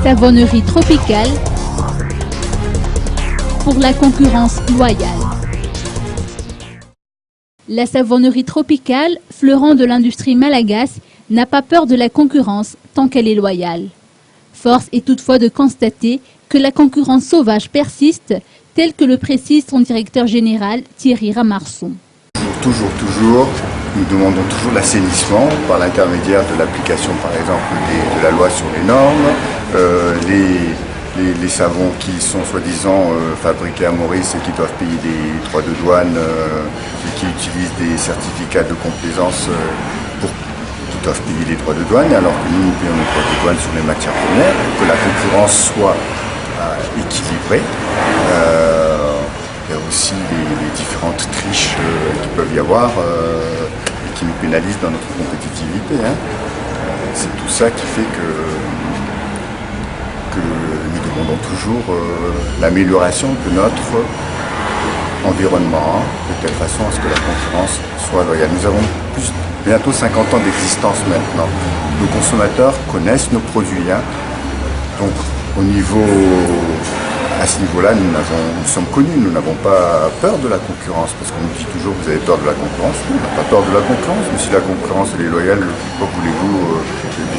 savonnerie tropicale pour la concurrence loyale. La savonnerie tropicale, fleuron de l'industrie malagasse, n'a pas peur de la concurrence tant qu'elle est loyale. Force est toutefois de constater que la concurrence sauvage persiste, tel que le précise son directeur général Thierry Ramarson. Toujours, nous demandons toujours l'assainissement par l'intermédiaire de l'application par exemple de la loi sur les normes, les savons qui sont soi-disant fabriqués à Maurice et qui doivent payer des droits de douane et qui utilisent des certificats de complaisance qui doivent payer les droits de douane alors que nous payons les droits de douane sur les matières premières, que la concurrence soit équilibrée. Il y a aussi les différentes triches qui peuvent y avoir et qui nous pénalisent dans notre compétitivité. C'est tout ça qui fait que nous demandons toujours l'amélioration de notre environnement, de telle façon à ce que la concurrence soit loyale. Nous avons bientôt 50 ans d'existence maintenant. Nos consommateurs connaissent nos produits. Donc à ce niveau-là, nous sommes connus, nous n'avons pas peur de la concurrence, parce qu'on nous dit toujours vous avez peur de la concurrence. On n'a pas peur de la concurrence, mais si la concurrence elle est loyale, pourquoi voulez-vous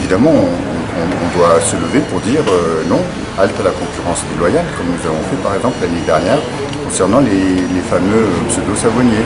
évidemment, on doit se lever pour dire non, halte à la concurrence déloyale, comme nous avons fait par exemple l'année dernière concernant les fameux pseudo-savonniers.